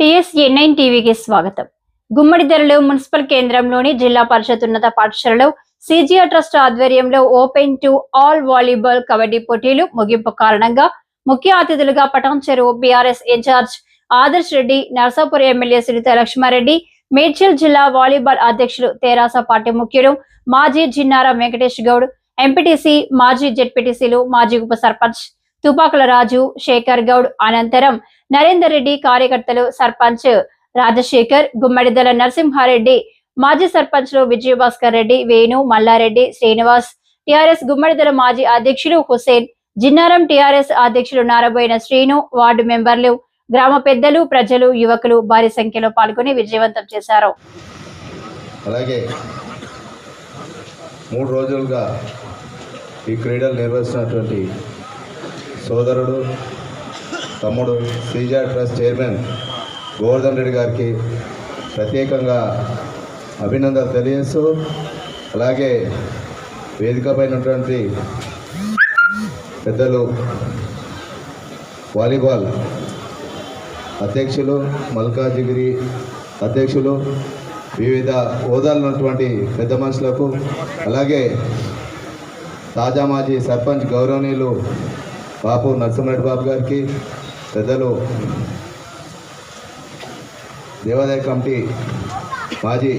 TSA9 టీవీకి స్వాగతం. గుమ్మడిదలలో municipal కేంద్రంలోని జిల్లా పరిషత్ ఉన్నత పాఠశాలలో సిజిఆర్ ట్రస్ట్ ఆధ్వర్యంలో open to all volleyball kabaddi పోటీలు ముగింపు కారణంగా ముఖ్య అతిథులుగా Patancheru BRS in charge Adarsh Reddy, Narsapur MLA Sunitha Laxma Reddy, Medchal జిల్లా వాలీబాల్ అధ్యక్షులు తెరాస పార్టీ ముఖ్యులు మాజీ జిన్నారం వెంకటేష్ గౌడ్, ఎంపీటీసీ, మాజీ జెడ్పీటీసీలు, మాజీ ఉప సర్పంచ్ తుపాకుల రాజు, శేఖర్ గౌడ్, అనంతరం నరేందర్ రెడ్డి, కార్యకర్తలు, సర్పంచ్ రాజశేఖర్, గుమ్మడిదల నరసింహారెడ్డి, మాజీ సర్పంచ్లు విజయభాస్కర్ రెడ్డి, వేణు, మల్లారెడ్డి, శ్రీనివాస్, టిఆర్ఎస్ గుమ్మడిదల మాజీ అధ్యక్షులు హుసేన్, జిన్నారం టిఆర్ఎస్ అధ్యక్షులు నారబోయిన శ్రీను, వార్డు మెంబర్లు, గ్రామ పెద్దలు, ప్రజలు, యువకులు భారీ సంఖ్యలో పాల్గొని విజయవంతం చేశారు. అలాగే 3 రోజులుగా ఈ క్రీడలు నిర్వహిస్తున్నటువంటి సోదరుడు, తమ్ముడు, CGR trust chairman Govardhan Reddy గారికి ప్రత్యేకంగా అభినందనలు తెలియజేస్తూ, అలాగే వేదికపైనటువంటి పెద్దలు, వాలీబాల్ అధ్యక్షులు, మల్కాజిగిరి అధ్యక్షులు, వివిధ హోదాలు ఉన్నటువంటి పెద్ద మనుషులకు, అలాగే తాజా మాజీ సర్పంచ్ గౌరవనీయులు బాపు నరసింహారెడ్డి బాబు గారికి, పెద్దలు దేవాదాయ కమిటీ మాజీ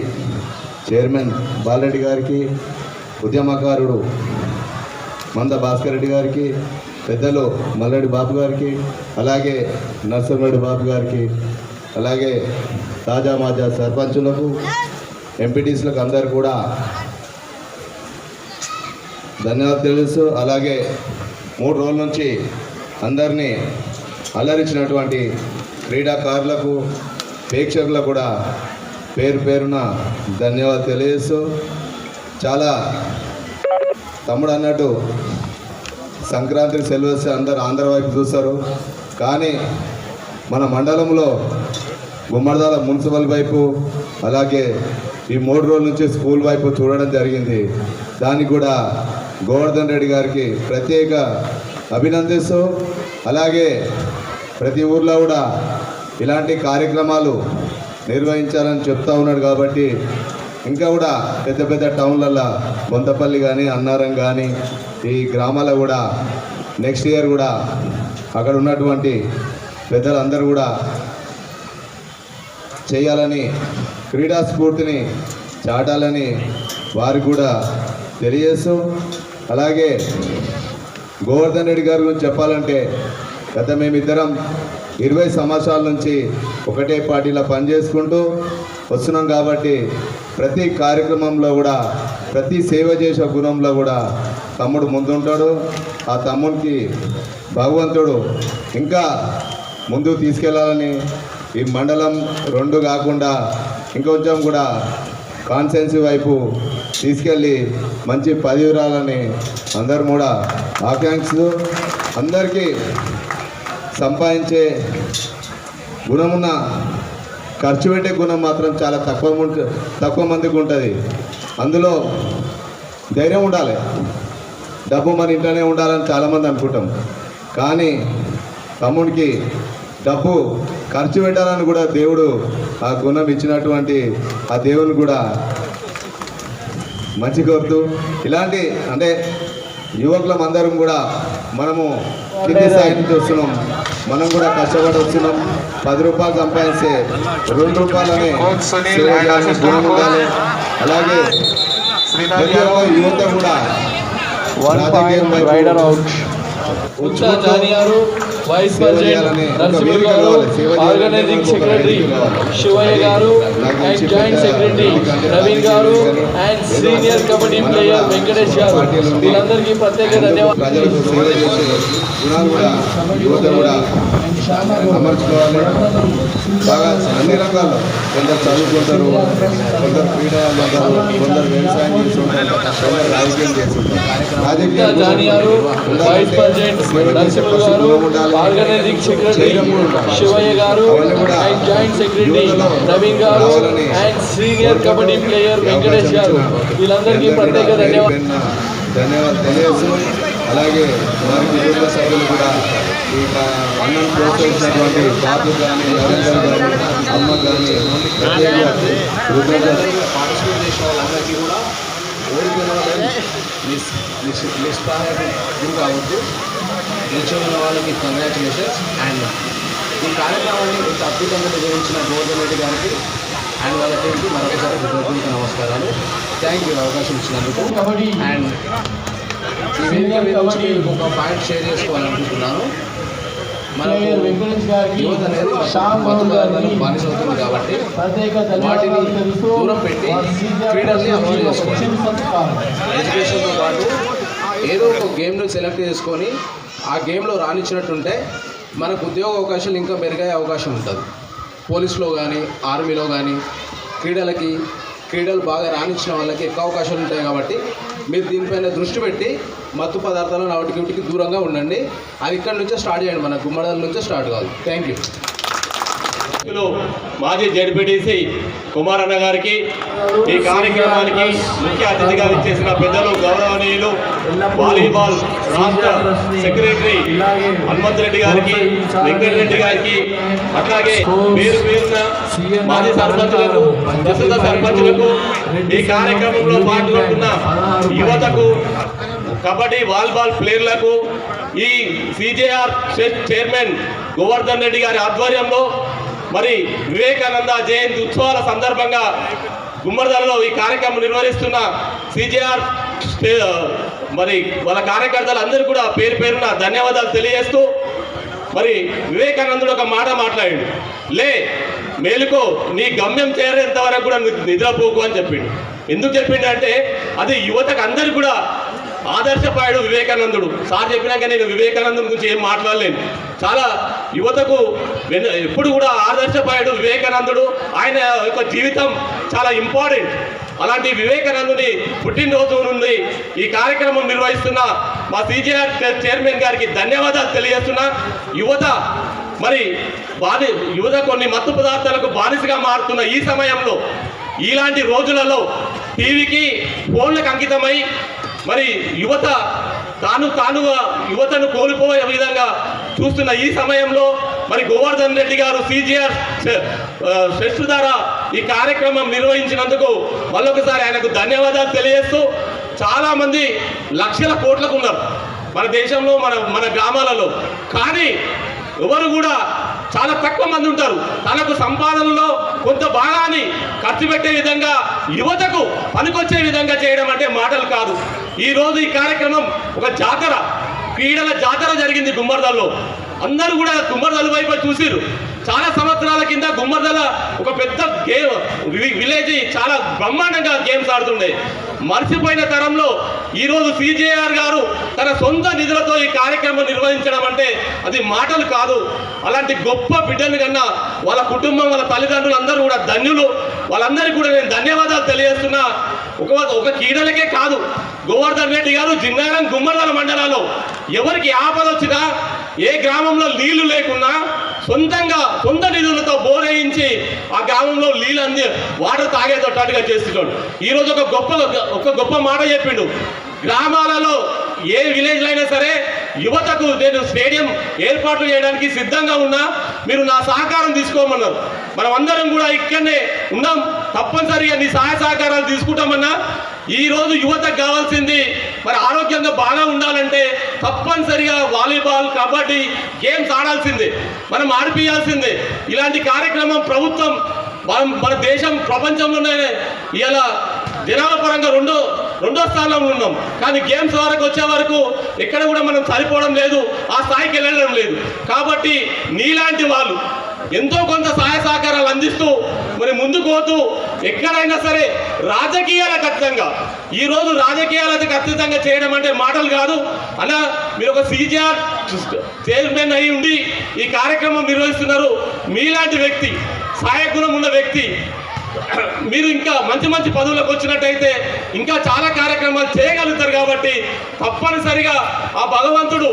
చైర్మన్ బాలరెడ్డి గారికి, ఉద్యమకారుడు మంద భాస్కర్ రెడ్డి గారికి, పెద్దలు మల్లెడ్డి బాబు గారికి, అలాగే నరసింహారెడ్డి బాబు గారికి, అలాగే తాజా మాజా సర్పంచులకు, ఎంపీటీసీలకు అందరు కూడా ధన్యవాదాలు తెలుస్తూ, అలాగే 3 రోజుల నుంచి అందరినీ అలరించినటువంటి క్రీడాకారులకు, ప్రేక్షకులకు కూడా పేరు పేరున ధన్యవాదాలు తెలియజేస్తూ, చాలా తమ్ముడు అన్నట్టు సంక్రాంతికి సెలవు వస్తే అందరు ఆంధ్ర వైపు చూస్తారు, కానీ మన మండలంలో గుమ్మడిదల మున్సిపల్ వైపు, అలాగే ఈ 3 రోజుల నుంచి స్కూల్ వైపు చూడడం జరిగింది. దానికి కూడా గోవర్ధన్ రెడ్డి గారికి ప్రత్యేక అభినందిస్తూ, అలాగే ప్రతి ఊర్లో కూడా ఇలాంటి కార్యక్రమాలు నిర్వహించాలని చెప్తా ఉన్నాడు. కాబట్టి ఇంకా కూడా పెద్ద పెద్ద టౌన్లలో బొంతపల్లి కానీ, అన్నారం కానీ, ఈ గ్రామాల్లో కూడా నెక్స్ట్ ఇయర్ కూడా అక్కడ ఉన్నటువంటి పెద్దలందరూ కూడా చేయాలని, క్రీడా స్ఫూర్తిని చాటాలని వారికి కూడా తెలియజేస్తూ, అలాగే గోవర్ధన్ రెడ్డి గారి గురించి చెప్పాలంటే గత మేమిద్దరం 20 సంవత్సరాల నుంచి ఒకటే పార్టీలో పనిచేసుకుంటూ వస్తున్నాం. కాబట్టి ప్రతి కార్యక్రమంలో కూడా, ప్రతి సేవ చేసే గుణంలో కూడా తమ్ముడు ముందుంటాడు. ఆ తమ్ముడికి భగవంతుడు ఇంకా ముందుకు తీసుకెళ్లాలని, ఈ మండలం 2 కాకుండా ఇంకొంచెం కూడా కాన్స్టెన్సీ వైపు తీసుకెళ్ళి మంచి పదవి రాలని అందరూ కూడా ఆకాంక్షలు. అందరికీ సంపాదించే గుణమున్న, ఖర్చు పెట్టే గుణం మాత్రం చాలా తక్కువ మందికి ఉంటుంది. అందులో ధైర్యం ఉండాలి. డబ్బు మన ఇంట్లోనే ఉండాలని చాలామంది అనుకుంటాం, కానీ తమ్ముడికి డబ్బు ఖర్చు పెట్టాలని కూడా దేవుడు ఆ గుణం ఇచ్చినటువంటి ఆ దేవుని కూడా మంచి కోరుతూ, ఇలాంటి అంటే యువకులం అందరం కూడా మనము కింది స్థాయి నుంచి వస్తున్నాం, మనం కూడా కష్టపడి వస్తున్నాం. 10 రూపాయలు సంపాదిస్తే 2 రూపాయలనే గుణం ఉండాలి. అలాగే యువత కూడా వైస్ ప్రెసిడెంట్ నరసింహ గారు, ఆర్గనైజింగ్ సెక్రటరీ శివయ్య గారు, అండ్ జాయింట్ సెక్రటరీ నవీన్ గారు, and senior kabaddi player Venkatesh గారు, వీళ్ళందరికీ ప్రత్యేక ధన్యవాదాలు. అమర్చుకోవాలి. బాగా అన్ని రకాలు, కొందరు చదువుకుంటారు, కొందరు క్రీడలు ఉంటారు, కొందరు వ్యవసాయం చేస్తుంటారు, కొందరు రాజకీయం చేస్తుంటారు. రాజకీయాలు వైస్ ప్రెసిడెంట్ నరసింహ గారు, ఆర్గనైజింగ్ సెక్రటరీ శివయ్య గారు, అండ్ జాయింట్ సెక్రటరీ నవీన్ గారు, and senior kabaddi player Venkatesh గారు, వీళ్ళందరికీ ప్రత్యేక ధన్యవాదాలు తెలియజేస్తూ, అలాగే వారి కుటుంబ సభ్యులు కూడా ఈ అన్నం ప్రోత్సహించినటువంటి బాబు కానీ నరేందర్ కానీ అమ్మ కానీ ప్రత్యేక కృతజ్ఞతలు. పార్టిసిపేట్ చేసిన వాళ్ళందరికీ కూడా ఓడిపోయిన వాళ్ళని నిస్పారూ కావద్దు, గెలిచిన వాళ్ళకి కంగ్రాచులేషన్స్. అండ్ ఈ కార్యక్రమాన్ని ఇంత అద్భుతంగా నిర్వహించిన గోవర్ధన్ రెడ్డి గారికి అండ్ వాళ్ళ టీంకి మరొకసారి కృతజ్ఞత నమస్కారాలు. థ్యాంక్ యూ అవకాశం ఇచ్చినందుకు. అండ్ ఈ వేదిక మీద నుంచి ఒక పాయింట్ షేర్ చేసుకోవాలనుకుంటున్నాను. మనకు యువత అనేది మత్తుపదార్థాలకు బానిస అవుతుంది కాబట్టి వాటిని దూరం పెట్టి క్రీడల్ని అమలు చేసుకోవాలి. ఎడ్యుకేషన్తో పాటు ఏదో ఒక గేమ్ను సెలెక్ట్ చేసుకొని ఆ గేమ్లో రాణించినట్టుంటే మనకు ఉద్యోగ అవకాశాలు ఇంకా మెరుగయ్యే అవకాశం ఉంటుంది. పోలీసులో కానీ ఆర్మీలో కానీ క్రీడలు బాగా రాణించిన వాళ్ళకి ఎక్కువ అవకాశాలు ఉంటాయి. కాబట్టి మీరు దీనిపైన దృష్టి పెట్టి మత్తు పదార్థాలను వాటికి దూరంగా ఉండండి. అది ఇక్కడ నుంచే స్టార్ట్ చేయండి, మన గుమ్మడాల నుంచే స్టార్ట్ కావాలి. Thank you. మాజీ జడ్పీటీసీ కుమారన్న గారికి, ఈ కార్యక్రమానికి ముఖ్య అతిథిగా ఇచ్చేసిన పెద్దలు గౌరవనీయులు వాలీబాల్ రాష్ట్ర సెక్రటరీ హనుమంత్ రెడ్డి గారికి, వెంకటరెడ్డి గారికి, అట్లాగే పేరున మాజీ సర్పంచులకు, ప్రస్తుత సర్పంచులకు, ఈ కార్యక్రమంలో పాల్గొంటున్న యువతకు, కబడ్డీ వాలీబాల్ ప్లేయర్లకు, ఈ సిజేఆర్ చైర్మన్ గోవర్ధన్ రెడ్డి గారి ఆధ్వర్యంలో మరి వివేకానంద జయంతి ఉత్సవాల సందర్భంగా గుమ్మడిదలలో ఈ కార్యక్రమం నిర్వహిస్తున్న సిజేఆర్ మరి వాళ్ళ కార్యకర్తలందరూ కూడా పేరున ధన్యవాదాలు తెలియజేస్తూ, మరి వివేకానందుడు ఒక మాట మాట్లాడాడు, లే మేలుకో, నీ గమ్యం చేరేంత వరకు కూడా నిద్రపోకు అని చెప్పిండు. ఎందుకు చెప్పిండంటే అది యువతకు అందరు కూడా ఆదర్శపాయుడు వివేకానందుడు. సార్ చెప్పినాక నేను వివేకానందుని గురించి ఏం మాట్లాడలేను. చాలా యువతకు ఎప్పుడు కూడా ఆదర్శపాయుడు వివేకానందుడు. ఆయన యొక్క జీవితం చాలా ఇంపార్టెంట్. అలాంటి వివేకానందుని పుట్టినరోజు నుండి ఈ కార్యక్రమం నిర్వహిస్తున్న మా సిజేఆర్ చైర్మన్ గారికి ధన్యవాదాలు తెలియజేస్తున్నా. యువత కొన్ని మత్తు పదార్థాలకు బానిసగా మారుతున్న ఈ సమయంలో, ఇలాంటి రోజులలో టీవీకి ఫోన్లకు అంకితమై మరి తానుగా యువతను కోల్పోయే విధంగా చూస్తున్న ఈ సమయంలో మరి గోవర్ధన్ రెడ్డి గారు సిజిఆర్ ఫెస్ట్ ద్వారా ఈ కార్యక్రమం నిర్వహించినందుకు మళ్ళొకసారి ఆయనకు ధన్యవాదాలు తెలియజేస్తూ, చాలామంది లక్షల కోట్లకు ఉన్నారు మన దేశంలో, మన గ్రామాలలో. కానీ ఎవరు కూడా చాలా తక్కువ మంది ఉంటారు తనకు సంపాదనలో కొంత భాగాన్ని ఖర్చు పెట్టే విధంగా, యువతకు పనికొచ్చే విధంగా చేయడం అంటే మాటలు కాదు. ఈరోజు ఈ కార్యక్రమం ఒక జాతర, క్రీడల జాతర జరిగింది గుమ్మడిదలలో. అందరూ కూడా గుమ్మడిదల వైపు చూసిరు. చాలా సంవత్సరాల కింద గుమ్మడిదల ఒక పెద్ద విలేజ్ చాలా బ్రహ్మాండంగా గేమ్స్ ఆడుతుండే. మర్చిపోయిన తరంలో ఈరోజు సిజేఆర్ గారు తన సొంత నిధులతో ఈ కార్యక్రమం నిర్వహించడం అంటే అది మాటలు కాదు. అలాంటి గొప్ప బిడ్డని కన్నా వాళ్ళ కుటుంబం, వాళ్ళ తల్లిదండ్రులు అందరూ కూడా ధన్యులు. వాళ్ళందరికీ కూడా నేను ధన్యవాదాలు తెలియజేస్తున్నా. ఒక క్రీడలకే కాదు, గోవర్ధన్ రెడ్డి గారు జిన్నారం గుమ్మడిదల మండలాల్లో ఎవరికి ఆపద వచ్చినా, ఏ గ్రామంలో నీళ్లు లేకున్నా సొంత నిధులతో బోర్ వేయించి ఆ గ్రామంలో నీళ్ళు వాటర్ తాగేటట్టుగా చేస్తున్నాడు. ఈరోజు ఒక గొప్ప మాట చెప్పిండు, గ్రామాలలో ఏ విలేజ్లో అయినా సరే యువతకు నేను స్టేడియం ఏర్పాట్లు చేయడానికి సిద్ధంగా ఉన్నా, మీరు నా సహకారం తీసుకోమన్నారు. మనం అందరం కూడా ఇక్కడనే ఉన్నాం, తప్పనిసరిగా నీ సహాయ సహకారాలు తీసుకుంటామన్నా. ఈరోజు యువతకు కావాల్సింది మరి ఆరోగ్యంగా బాగా ఉండాలంటే తప్పనిసరిగా వాలీబాల్, కబడ్డీ గేమ్స్ ఆడాల్సిందే, మనం ఆడిపియాల్సిందే. ఇలాంటి కార్యక్రమం ప్రభుత్వం మన దేశం ప్రపంచంలోనే ఇలా జనాభా పరంగా రెండో స్థానంలో ఉన్నాం. కానీ గేమ్స్ వరకు వచ్చే వరకు ఎక్కడ కూడా మనం సరిపోవడం లేదు, ఆ స్థాయికి వెళ్ళడం లేదు. కాబట్టి నీలాంటి వాళ్ళు ఎంతో కొంత సహాయ సహకారాలు అందిస్తూ మరి ముందుకు పోతూ ఎక్కడైనా సరే రాజకీయాలకు ఖచ్చితంగా, ఈరోజు రాజకీయాలకు ఖచ్చితంగా చేయడం అంటే మాటలు కాదు అలా. మీరు ఒక సిజిఆర్ చైర్మన్ అయి ఉండి ఈ కార్యక్రమం నిర్వహిస్తున్నారు. మీలాంటి వ్యక్తి, సహాయగుణం ఉన్న వ్యక్తి, మీరు ఇంకా మంచి పదవులకు వచ్చినట్టయితే ఇంకా చాలా కార్యక్రమాలు చేయగలుగుతారు. కాబట్టి తప్పనిసరిగా ఆ భగవంతుడు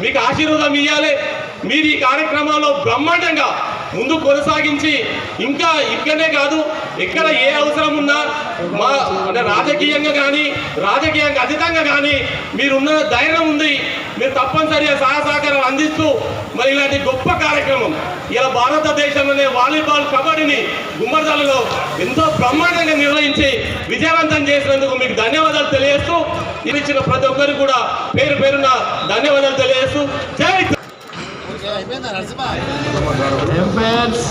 మీకు ఆశీర్వాదం ఇవ్వాలి. మీరు ఈ కార్యక్రమంలో బ్రహ్మాండంగా ముందు కొనసాగించి ఇంకా ఇక్కడనే కాదు ఎక్కడ ఏ అవసరం ఉన్నా మా అంటే రాజకీయంగా కానీ రాజకీయంగా అతీతంగా కానీ మీరున్న ధైర్యం ఉంది, మీరు తప్పనిసరిగా సహకారం అందిస్తూ మరి ఇలాంటి గొప్ప కార్యక్రమం ఇలా భారతదేశంలోనే వాలీబాల్ కబడ్డీని గుమ్మడిదలలో ఎంతో బ్రహ్మాండంగా నిర్వహించి విజయవంతం చేసినందుకు మీకు ధన్యవాదాలు తెలియజేస్తూ ఇచ్చిన ప్రతి ఒక్కరికి కూడా పేరు పేరున ధన్యవాదాలు తెలియజేస్తూ జై umpires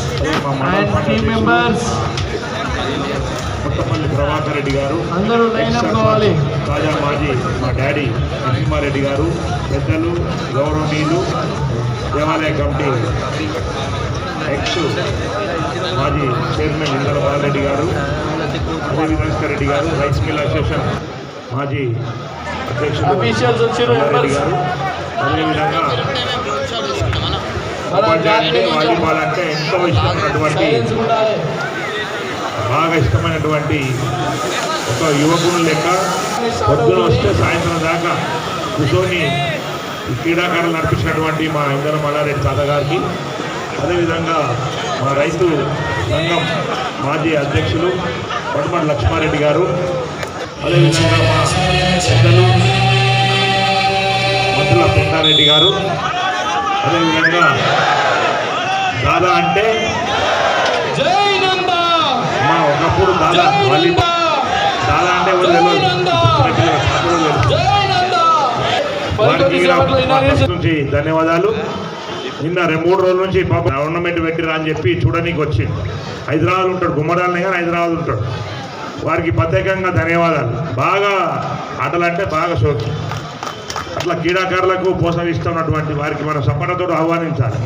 and team members Kothapalli Prabhakar Reddy గారు, అందరూ లైన్ అప్ కావాలి. తాజా మాజీ మా డాడీ నరసింహారెడ్డి గారు, పెద్దలు గౌరవనీయులు దేవాలయ కమిటీ ఎక్స్ మాజీ చైర్మన్ ఇందర బాలరెడ్డి గారు, అజయ్ రెడ్డి గారు, రైస్ మిల్ అసోసియేషన్ మాజీ Officials వచ్చారు, అధ్యక్షుడు రెడ్డి members. గారు, అదేవిధంగా కబడ్డీ అంటే వాలీబాల్ అంటే ఎంతో ఇష్టమైనటువంటి సైలెన్స్ ఉండాలి. బాగా ఇష్టమైనటువంటి ఒక యువకుని లెక్క పొద్దున వస్తే సాయంత్రం దాకా కూర్చొని ఈ క్రీడాకారులు నడిపించినటువంటి మా ఇందర మల్లారెడ్డి తాత గారికి, అదేవిధంగా మా రైతు సంఘం మాజీ అధ్యక్షులు పడమటి లక్ష్మారెడ్డి గారు, అదేవిధంగా మా పెద్దలు మంత్రుల పెంటారెడ్డి గారు, అదేవిధంగా దాదా అంటే జై నంద మా ఒకప్పుడు దాదా వాలీబాల్ దాదా అంటే ఎవరు తెలియదు. జై నంద వారికి మా తరఫు నుంచి ధన్యవాదాలు. నిన్న 2-3 రోజుల నుంచి పాప గవర్నమెంట్ పెట్టిరా అని చెప్పి చూడడానికి వచ్చింది. హైదరాబాద్ ఉంటాడు, గుమ్మడాలనే కానీ హైదరాబాద్ ఉంటాడు. వారికి ప్రత్యేకంగా ధన్యవాదాలు. బాగా ఆటలంటే బాగా సోకి అట్లా క్రీడాకారులకు ప్రోత్సహిస్తున్నటువంటి వారికి మనం సంపన్నతో ఆహ్వానించాలి.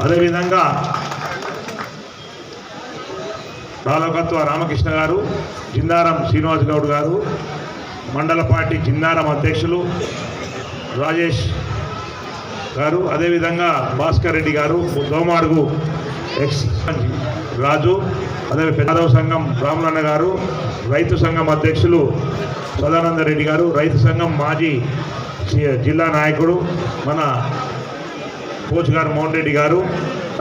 అదేవిధంగా బాలకత్వ రామకృష్ణ గారు, జిందారం శ్రీనివాస్ గౌడ్ గారు, మండల పార్టీ జిందారం అధ్యక్షులు రాజేష్ గారు, అదేవిధంగా భాస్కర్ రెడ్డి గారు, దోమాడుగు ఎక్స్ రాజు, అదే యాదవ సంఘం రాములన్న గారు, రైతు సంఘం అధ్యక్షులు సదానంద రెడ్డి గారు, రైతు సంఘం మాజీ జిల్లా నాయకుడు మన కోచ్ గారు మోహన్ రెడ్డి గారు,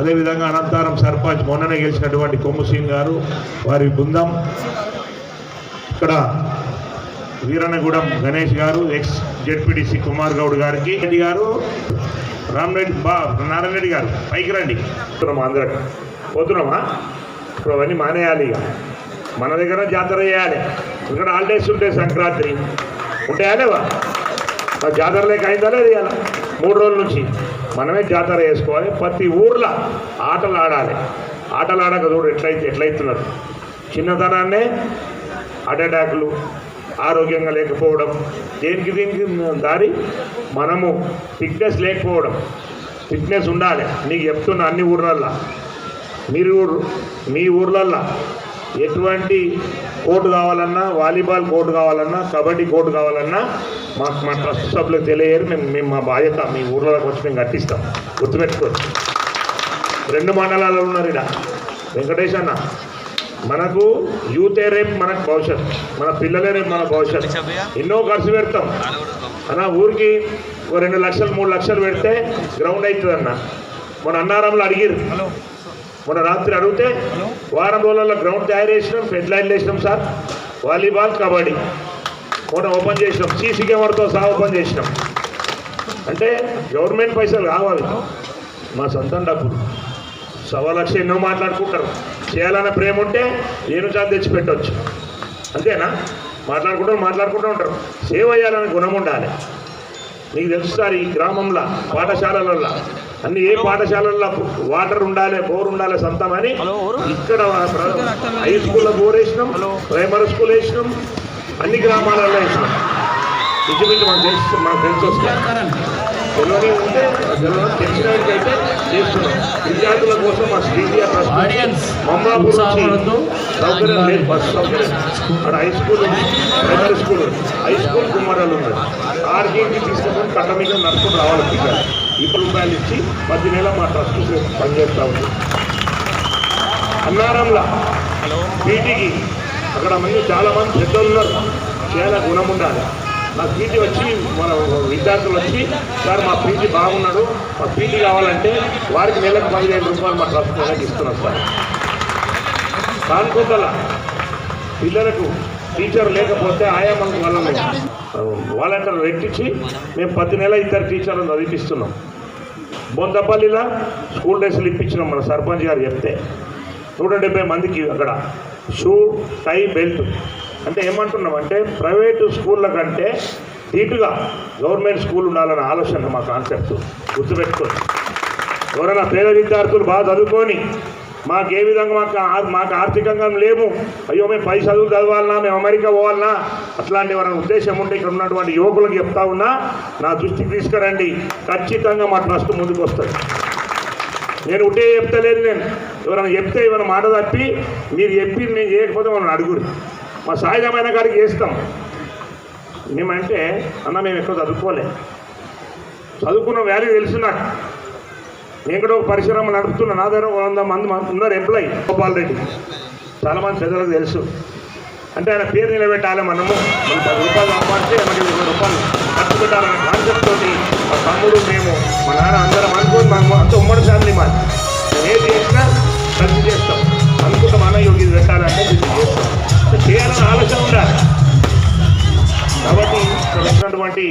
అదేవిధంగా అనంతరం సర్పంచ్ మొన్ననే గెలిచినటువంటి కొమ్ము సీన్ గారు, వారి బృందం, ఇక్కడ వీరన్నగూడెం గణేష్ గారు, ఎక్స్ జెడ్పీటీసీ కుమార్ గౌడ్ గారికి, రెడ్డి గారు, రామరెడ్డి నారాయణ రెడ్డి గారు, పైకి రండి. అందరం పోతున్నామా? ఇప్పుడు అవన్నీ మానేయాలి. ఇక మన దగ్గర జాతర చేయాలి. ఇక్కడ హాలిడేస్ ఉంటాయి, సంక్రాంతి ఉంటాయా లేవా? మా జాతర లేక అయిందా లేదు? ఇవాళ 3 రోజుల నుంచి మనమే జాతర చేసుకోవాలి. ప్రతి ఊర్లో ఆటలు ఆడాలి. ఆటలు ఆడక చూడు ఎట్లయితున్నారు. చిన్నతనాన్నే హార్ట్ అటాక్లు, ఆరోగ్యంగా లేకపోవడం, దీనికి దారి మనము ఫిట్నెస్ లేకపోవడం. ఫిట్నెస్ ఉండాలి. నీకు చెప్తున్న అన్ని ఊర్లల్లో, మీ ఊర్లల్లో ఎటువంటి కోర్టు కావాలన్నా, వాలీబాల్ కోర్టు కావాలన్నా, కబడ్డీ కోర్టు కావాలన్నా మాకు మా ట్రస్ట్ సభ్యులకు తెలియరు. మేము మా బాధ్యత మీ ఊర్లోకి వచ్చి మేము కట్టిస్తాం. గుర్తుపెట్టుకోండి. 2 మండలాలు ఉన్నారు ఇక్కడ. వెంకటేష్ అన్న, మనకు యూతే రేపు మనకు భవిష్యత్, మన పిల్లలే రేపు మన భవిష్యత్. ఎన్నో ఖర్చు పెడతాం అన్న. ఊరికి 2 లక్షలు 3 లక్షలు పెడితే గ్రౌండ్ అవుతుంది అన్న. మన అన్నారంలో అడిగిరు, మొన్న రాత్రి అడిగితే వారం రోజులలో గ్రౌండ్ తయారు చేసినాం, ఫెడ్ లైన్లు వేసినాం సార్. వాలీబాల్ కబడ్డీ మొన్న ఓపెన్ చేసినాం, సీసీ కెమెరాతో సహా ఓపెన్ చేసినాం. అంటే గవర్నమెంట్ పైసలు కావాలి, మా సొంతం డబ్బులు. 1,00,000 ఎన్నో మాట్లాడుకుంటారు. చేయాలన్న ప్రేమ ఉంటే నేను చాలా తెచ్చిపెట్టవచ్చు. అంతేనా? మాట్లాడుకుంటూ ఉంటారు. సేవ చేయాలనే గుణం ఉండాలి. మీకు తెలుసు సార్, ఈ గ్రామంలో పాఠశాలలలో అన్ని ఏ పాఠశాలల్లో వాటర్ ఉండాలి, బోర్ ఉండాలి సొంతమని ఇక్కడ హై స్కూల్లో బోర్ వేసినాం, ప్రైమరీ స్కూల్ వేసినాం, అన్ని గ్రామాలలో వేసినాం. ఇంచుమించు మనకు తెలిసి వస్తాయి. తెలియని ఉంటే తెలిసినట్లయితే చేస్తున్నాం. విద్యార్థుల కోసం మా శ్రీజిఆర్ మమ్మాపూర్ సౌకర్యం లేదు, బస్సు సౌకర్యం. అక్కడ హై స్కూల్ ఉంది, ప్రైమరీ స్కూల్ ఉంది, హై స్కూల్ కుమారాలు ఉన్నాయి. ఆర్కేకి తీసుకొని కట్ట మీద నడుచుకుని రావాలి. పిల్లలు ₹20 ఇచ్చి 10 నెలల మా ట్రస్ట్ పనిచేస్తూ ఉంది. అన్నారంలో పీటీకి అక్కడ చాలామంది పెద్దలు ఉన్నారు. చాలా గుణం ఉండాలి. నాకు పీటీ వచ్చి మన విద్యార్థులు వచ్చి సార్ మా పీటీ బాగున్నాడు, మా పీటీ కావాలంటే వారికి నెలకు 15,000 రూపాయలు మా ట్రస్ట్ నెలకు ఇస్తున్నాం సార్. కానుకుంటల పిల్లలకు టీచర్ లేకపోతే ఆయా మనకు వాళ్ళని వాలంటీర్లు పెట్టించి మేము ప్రతి నెల 2 టీచర్లను చదివిస్తున్నాం. బొందపల్లిలో స్కూల్ డ్రెస్సులు ఇప్పించినాం మన సర్పంచ్ గారు చెప్తే 170 మందికి అక్కడ షూ టై బెల్ట్. అంటే ఏమంటున్నామంటే ప్రైవేటు స్కూళ్ళ కంటే ధీటుగా గవర్నమెంట్ స్కూల్ ఉండాలన్న ఆలోచన మా కాన్సెప్ట్. గుర్తుపెట్టుకోండి, ఎవరైనా పేద విద్యార్థులు బాగా చదువుకొని మాకు ఏ విధంగా మాకు ఆర్థికంగా లేము, అయ్యో మేము పై చదువులు చదవాలన్నా, మేము అమెరికా పోవాలన్నా, అట్లాంటి ఎవరైనా ఉద్దేశం ఉంటే ఇక్కడ ఉన్నటువంటి యువకులకు చెప్తా ఉన్నా నా దృష్టికి తీసుకురండి. ఖచ్చితంగా మా ట్రస్ట్ ముందుకు వస్తుంది. నేను ఉంటే చెప్తలేదు, నేను ఎవరైనా చెప్తే ఏమైనా మాట తప్పి మీరు చెప్పి నేను చేయకపోతే మనం అడుగురు, మా సాయుధమైన కాడికి చేస్తాం. మేమంటే అన్న మేము ఎక్కువ చదువుకోలే, చదువుకున్న వాల్యూ తెలుసు నాకు. నేను కూడా ఒక పరిశ్రమ నడుపుతున్నా, నా దగ్గర 100 మంది ఉన్నారు ఎంప్లాయీ. గోపాల్ రెడ్డి చాలామంది పెద్దలకు తెలుసు. అంటే ఆయన పేరు నిలబెట్టాలి, మనము మన 10 రూపాయలు సంపాదించి మనకి 20 రూపాయలు ఖర్చు పెట్టాలనే కాన్సెప్ట్ తోటి మా తమ్ముడు మేము మా నాన్న అందరం అనుకోని మనం అంత ఉమ్మడి ఫ్యామిలీ మాది. మేము ఏది చేసినా ఖర్చు చేస్తాం అనుకుంటాం. అన్న యోగి ఇది పెట్టాలంటే ఇది చేస్తాం, చేయాలని ఆలోచన ఉండాలి. కాబట్టి ఇక్కడ వచ్చినటువంటి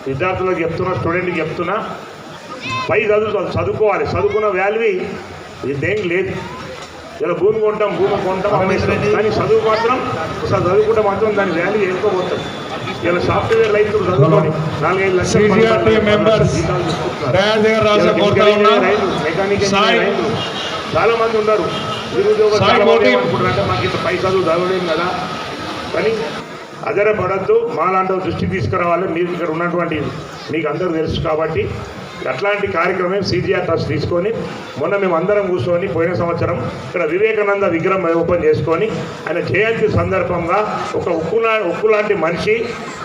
విద్యార్థులకు చెప్తున్నా, స్టూడెంట్కి చెప్తున్నా, పై చదువుకోవాలి. చదువుకున్న వాల్యూ ఇదేం లేదు. ఇలా భూమి కొంటాం అమ్మేస్తాం, కానీ చదువు మాత్రం అసలు చదువుకుంటే మాత్రం దాని వాల్యూ ఎక్కువపోతుంది. ఇలా సాఫ్ట్వేర్ రైతులు చదువుకొని 4-5 లక్షలు మెకానికల్ రైతులు చాలా మంది ఉన్నారు. నిరుద్యోగులు అనుకుంటారంటే మాకు ఇంత పై చదువు చదవలేము కదా, కానీ అదరపడద్దు. మాలాంటి దృష్టికి తీసుకురావాలి. మీరు ఇక్కడ ఉన్నటువంటి మీకు అందరూ తెలుసు కాబట్టి అట్లాంటి కార్యక్రమం సిజిఆర్ ట్రస్ట్ తీసుకొని మొన్న మేము అందరం కూర్చొని పోయిన సంవత్సరం ఇక్కడ వివేకానంద విగ్రహం ఓపెన్ చేసుకొని ఆయన జయంతి సందర్భంగా ఒక ఉక్కు లాంటి మనిషి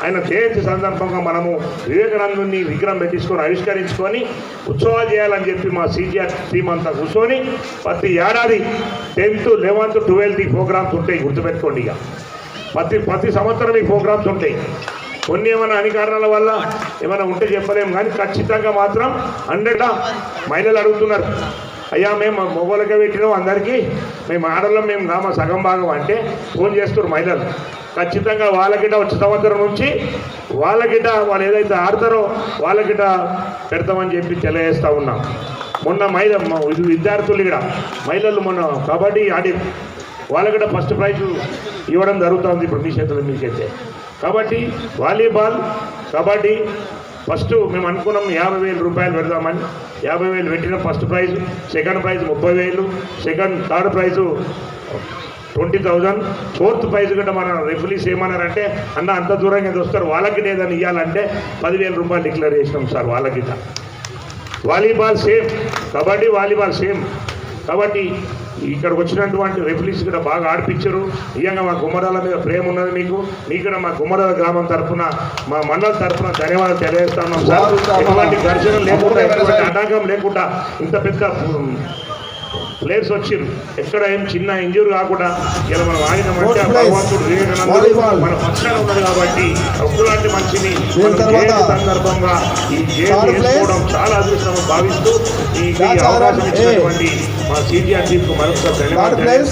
ఆయన జయంతి సందర్భంగా మనము వివేకానందుని విగ్రహం పెట్టించుకొని ఆవిష్కరించుకొని ఉత్సవాలు చేయాలని చెప్పి మా సిజిఆర్ టీం అంతా కూర్చొని ప్రతి ఏడాది 10th, 11th, 12th ఈ ప్రోగ్రామ్స్ ఉంటాయి. గుర్తుపెట్టుకోండి, ఇక ప్రతి సంవత్సరం ఈ ప్రోగ్రామ్స్ ఉంటాయి. కొన్ని ఏమైనా అన్ని కారణాల వల్ల ఏమైనా ఉంటే చెప్పలేము, కానీ ఖచ్చితంగా మాత్రం 100 మహిళలు అడుగుతున్నారు, అయ్యా మేము మొగోళ్ళకే పెట్టినాం అందరికీ, మేము ఆడవాళ్ళం, మేము మా సగం భాగం అంటే ఫోన్ చేస్తున్నారు మహిళలు. ఖచ్చితంగా వాళ్ళకిట వచ్చే సంవత్సరం నుంచి వాళ్ళకిట వాళ్ళు ఏదైతే ఆడతారో వాళ్ళకిట పెడతామని చెప్పి తెలియజేస్తూ ఉన్నాం. మొన్న విద్యార్థులు ఇక్కడ మహిళలు మొన్న కబడ్డీ ఆడి వాళ్ళకిట ఫస్ట్ ప్రైజ్ ఇవ్వడం జరుగుతుంది ఇప్పుడు మీ చేతుల మీకైతే. కాబట్టి వాలీబాల్, కబడ్డీ ఫస్ట్ మేము అనుకున్నాం 50,000 రూపాయలు పెడదామని. 50,000 పెట్టిన first prize, second prize 30,000, third price 20,000, fourth prize కూడా మన రెఫ్రీస్ ఏమన్నారంటే అన్న అంత దూరంగా వస్తారు వాళ్ళకి ఏదైనా ఇవ్వాలంటే 10,000 రూపాయలు డిక్లేర్ చేసినాం సార్ వాళ్ళకి. Volleyball same, kabaddi volleyball same. కాబట్టి ఇక్కడికి వచ్చినటువంటి రెఫ్రీస్ కూడా బాగా ఆడిపించారు. నిజంగా మా గుమ్మరాల మీద ప్రేమ ఉన్నది మీకు కూడా మా గుమ్మరాల గ్రామం తరఫున, మా మండల తరఫున ధన్యవాదాలు తెలియజేస్తున్నాం సార్. ఎటువంటి ఘర్షణ లేకుండా, ఎటువంటి ఆటంకం లేకుండా ఇంత పెద్ద ప్లేయర్స్ వచ్చారు, ఎక్కడ ఏం చిన్న ఇంజూరీ కాకుండా ఇలా మనం ఆడినామంటే భగవంతుడు వివేకానందుడు మన పక్షాన ఉన్నది. కాబట్టి ఒక్కలాంటి మనిషిని సందర్భంగా ఈ జయంతి చేసుకోవడం చాలా అదృష్టం భావిస్తూ ఈ అవకాశం ఇచ్చినటువంటి మా సిజిఆర్ టీంకు మరొకసారి ధన్యవాదాలు.